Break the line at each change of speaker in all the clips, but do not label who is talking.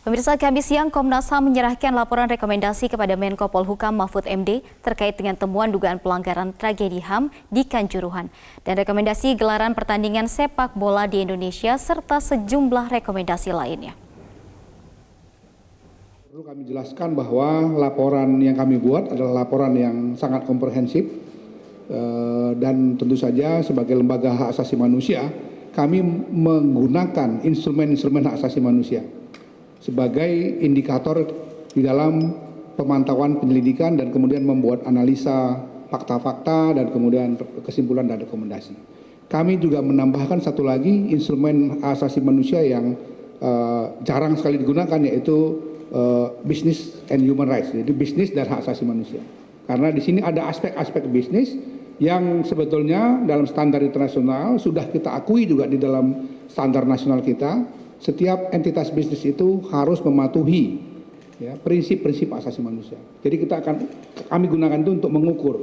Pemirsa, Kamis siang Komnas HAM menyerahkan laporan rekomendasi kepada Menko Polhukam Mahfud MD terkait dengan temuan dugaan pelanggaran tragedi HAM di Kanjuruhan dan rekomendasi gelaran pertandingan sepak bola di Indonesia serta sejumlah rekomendasi lainnya.
Perlu kami jelaskan bahwa laporan yang kami buat adalah laporan yang sangat komprehensif dan tentu saja sebagai lembaga hak asasi manusia kami menggunakan instrumen-instrumen hak asasi manusia sebagai indikator di dalam pemantauan penyelidikan dan kemudian membuat analisa fakta-fakta dan kemudian kesimpulan dan rekomendasi. Kami juga menambahkan satu lagi instrumen hak asasi manusia yang jarang sekali digunakan, yaitu business and human rights, jadi bisnis dan hak asasi manusia. Karena di sini ada aspek-aspek bisnis yang sebetulnya dalam standar internasional sudah kita akui juga di dalam standar nasional kita. Setiap entitas bisnis itu harus mematuhi prinsip-prinsip asasi manusia. Jadi kami gunakan itu untuk mengukur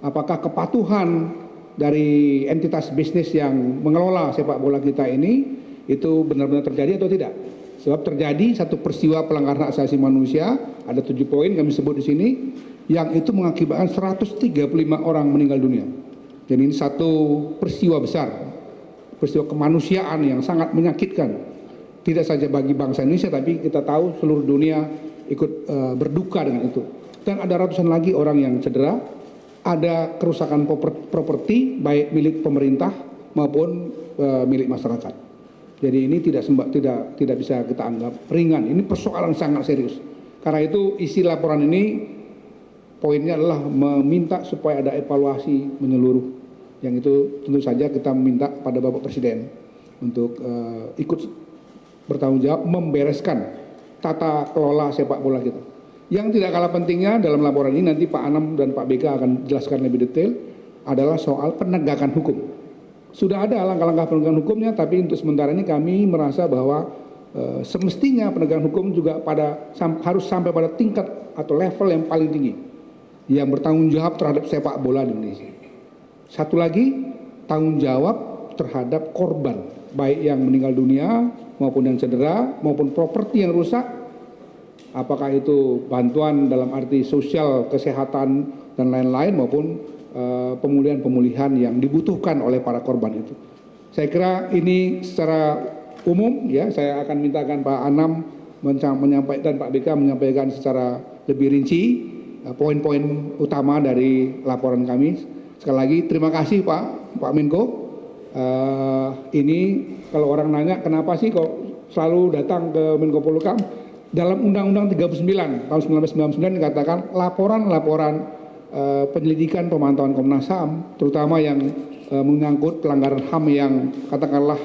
apakah kepatuhan dari entitas bisnis yang mengelola sepak bola kita ini itu benar-benar terjadi atau tidak. Sebab terjadi satu peristiwa pelanggaran hak asasi manusia, ada 7 poin kami sebut di sini, yang itu mengakibatkan 135 orang meninggal dunia. Jadi ini satu peristiwa besar, peristiwa kemanusiaan yang sangat menyakitkan. Tidak saja bagi bangsa Indonesia, tapi kita tahu seluruh dunia ikut berduka dengan itu. Dan ada ratusan lagi orang yang cedera, ada kerusakan properti baik milik pemerintah maupun milik masyarakat. Jadi ini tidak bisa kita anggap ringan. Ini persoalan sangat serius. Karena itu isi laporan ini poinnya adalah meminta supaya ada evaluasi menyeluruh. Yang itu tentu saja kita meminta pada Bapak Presiden untuk ikut bertanggung jawab membereskan tata kelola sepak bola kita. Yang tidak kalah pentingnya dalam laporan ini, nanti Pak Anam dan Pak BK akan jelaskan lebih detail, adalah soal penegakan hukum. Sudah ada langkah-langkah penegakan hukumnya, tapi untuk sementara ini kami merasa bahwa semestinya penegakan hukum juga harus sampai pada tingkat atau level yang paling tinggi, yang bertanggung jawab terhadap sepak bola di Indonesia. Satu lagi, tanggung jawab terhadap korban, baik yang meninggal dunia maupun yang cedera, maupun properti yang rusak, apakah itu bantuan dalam arti sosial, kesehatan, dan lain-lain, maupun pemulihan-pemulihan yang dibutuhkan oleh para korban itu. Saya kira ini secara umum, ya, saya akan mintakan Pak Anam menyampaikan, Pak BK menyampaikan secara lebih rinci poin-poin utama dari laporan kami. Sekali lagi terima kasih Pak Menko. Ini kalau orang nanya kenapa sih kok selalu datang ke Menko Polhukam, dalam Undang-Undang 39 tahun 1999 dikatakan laporan-laporan penyelidikan pemantauan Komnas HAM, terutama yang menyangkut pelanggaran HAM yang katakanlah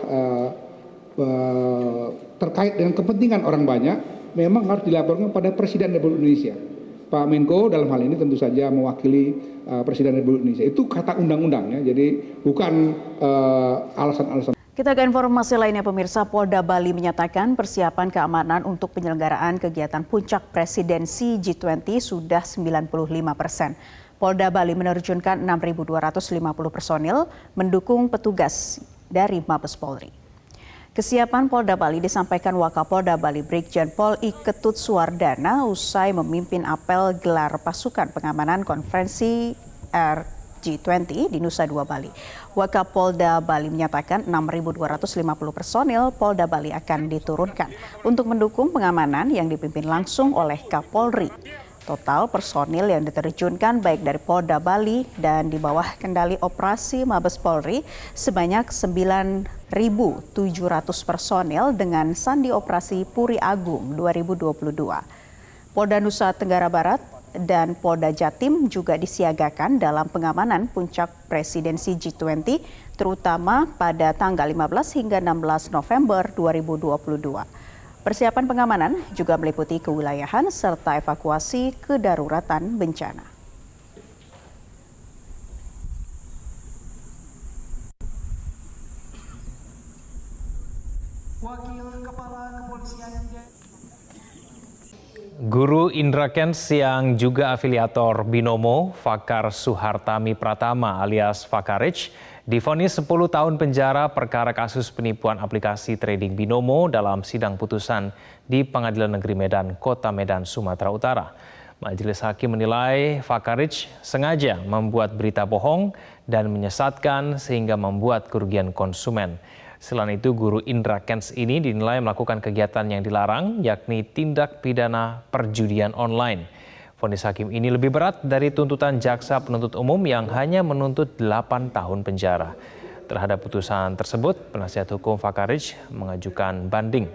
terkait dengan kepentingan orang banyak, memang harus dilaporkan pada Presiden Republik Indonesia. Pak Menko dalam hal ini tentu saja mewakili Presiden Republik Indonesia. Itu kata undang-undang, ya, jadi bukan alasan-alasan.
Kita ke informasi lainnya, pemirsa. Polda Bali menyatakan persiapan keamanan untuk penyelenggaraan kegiatan puncak presidensi G20 sudah 95%. Polda Bali menerjunkan 6.250 personil mendukung petugas dari Mabes Polri. Kesiapan Polda Bali disampaikan Wakapolda Bali Brigjen Pol I Ketut Suwardana usai memimpin apel gelar pasukan pengamanan konferensi G20 di Nusa Dua Bali. Wakapolda Bali menyatakan 6.250 personil Polda Bali akan diturunkan untuk mendukung pengamanan yang dipimpin langsung oleh Kapolri. Total personil yang diterjunkan baik dari Polda Bali dan di bawah kendali operasi Mabes Polri sebanyak 9.700 personil dengan sandi operasi Puri Agung 2022. Polda Nusa Tenggara Barat dan Polda Jatim juga disiagakan dalam pengamanan puncak presidensi G20, terutama pada tanggal 15 hingga 16 November 2022. Persiapan pengamanan juga meliputi kewilayahan serta evakuasi kedaruratan bencana.
Wakil Kepala Kepolisian
Guru Indra Kents yang juga afiliator Binomo, Fakar Suhartami Pratama alias Fakarich, divonis 10 tahun penjara perkara kasus penipuan aplikasi trading binomo dalam sidang putusan di Pengadilan Negeri Medan, Kota Medan, Sumatera Utara. Majelis Hakim menilai Fakarich sengaja membuat berita bohong dan menyesatkan sehingga membuat kerugian konsumen. Selain itu, guru Indra Kents ini dinilai melakukan kegiatan yang dilarang, yakni tindak pidana perjudian online. Vonis hakim ini lebih berat dari tuntutan jaksa penuntut umum yang hanya menuntut 8 tahun penjara. Terhadap putusan tersebut, penasihat hukum Fakarich mengajukan banding.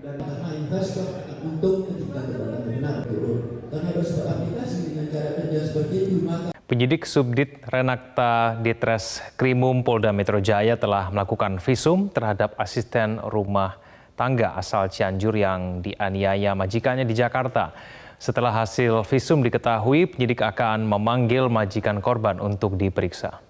Karena investor akan untung ketika kebenaran benar turun. Karena harus beraplikasi dengan cara kerja seperti itu, maka
Penyidik Subdit Renakta Ditres Krimum Polda Metro Jaya telah melakukan visum terhadap asisten rumah tangga asal Cianjur yang dianiaya majikannya di Jakarta. Setelah hasil visum diketahui, penyidik akan memanggil majikan korban untuk diperiksa.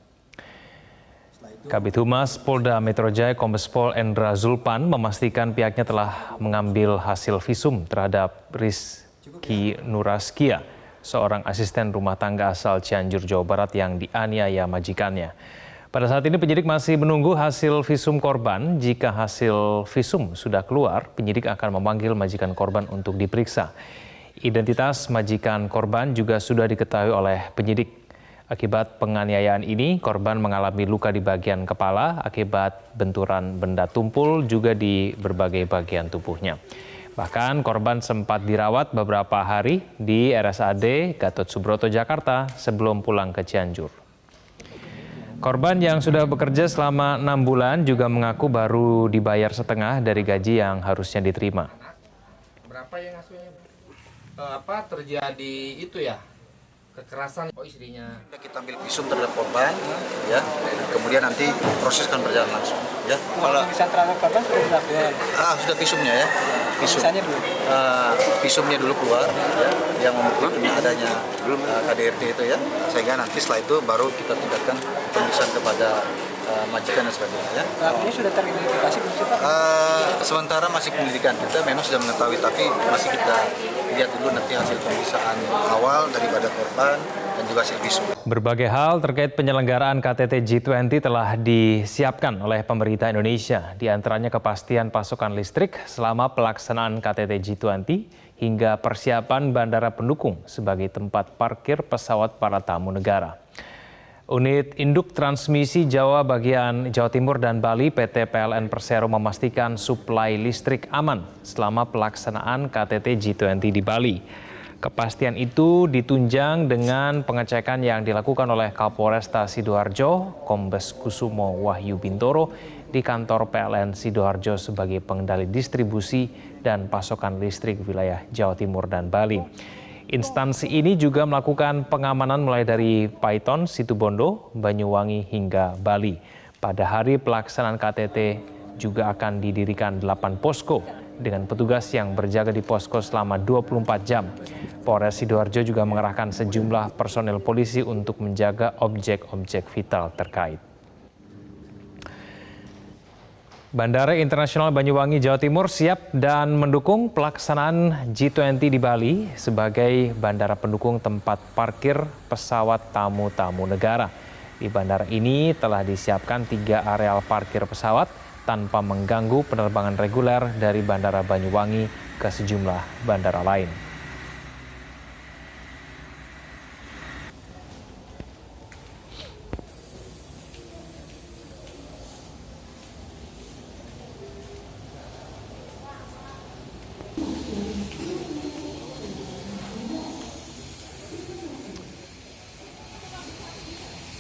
Kabid Humas Polda Metro Jaya Kombes Pol Endra Zulpan memastikan pihaknya telah mengambil hasil visum terhadap Rizky Nuraskia, seorang asisten rumah tangga asal Cianjur, Jawa Barat yang dianiaya majikannya. Pada saat ini penyidik masih menunggu hasil visum korban. Jika hasil visum sudah keluar, penyidik akan memanggil majikan korban untuk diperiksa. Identitas majikan korban juga sudah diketahui oleh penyidik. Akibat penganiayaan ini, korban mengalami luka di bagian kepala akibat benturan benda tumpul juga di berbagai bagian tubuhnya. Bahkan korban sempat dirawat beberapa hari di RSAD Gatot Subroto, Jakarta sebelum pulang ke Cianjur. Korban yang sudah bekerja selama 6 bulan juga mengaku baru dibayar setengah dari gaji yang harusnya diterima.
Berapa yang hasilnya? Terjadi itu ya, kekerasan istrinya.
Kita ambil visum terhadap korban, ya. Kemudian nanti proses akan berjalan langsung, ya. Kalau
Bisa terhadap korban sudah
sudah visumnya ya, visumnya dulu keluar, ya, yang membuktikan adanya KDRT itu ya, sehingga nanti setelah itu baru kita tindakan pemeriksaan kepada majikan dan sebagainya. Ya.
Ini sudah teridentifikasi belum sih Pak?
Sementara masih penyelidikan, kita memang sudah mengetahui, tapi masih kita lihat dulu nanti hasil pemeriksaan awal daripada korban dan juga hasil visum.
Berbagai hal terkait penyelenggaraan KTT G20 telah disiapkan oleh pemerintah Indonesia, di antaranya kepastian pasokan listrik selama pelaksanaan KTT G20 hingga persiapan bandara pendukung sebagai tempat parkir pesawat para tamu negara. Unit Induk Transmisi Jawa bagian Jawa Timur dan Bali PT PLN Persero memastikan suplai listrik aman selama pelaksanaan KTT G20 di Bali. Kepastian itu ditunjang dengan pengecekan yang dilakukan oleh Kapolresta Sidoarjo, Kombes Kusumo Wahyu Bintoro, di kantor PLN Sidoarjo sebagai pengendali distribusi dan pasokan listrik wilayah Jawa Timur dan Bali. Instansi ini juga melakukan pengamanan mulai dari Paiton, Situbondo, Banyuwangi hingga Bali. Pada hari pelaksanaan KTT juga akan didirikan 8 posko dengan petugas yang berjaga di posko selama 24 jam. Polres Sidoarjo juga mengerahkan sejumlah personel polisi untuk menjaga objek-objek vital terkait. Bandara Internasional Banyuwangi, Jawa Timur siap dan mendukung pelaksanaan G20 di Bali sebagai bandara pendukung tempat parkir pesawat tamu-tamu negara. Di bandara ini telah disiapkan 3 areal parkir pesawat tanpa mengganggu penerbangan reguler dari Bandara Banyuwangi ke sejumlah bandara lain.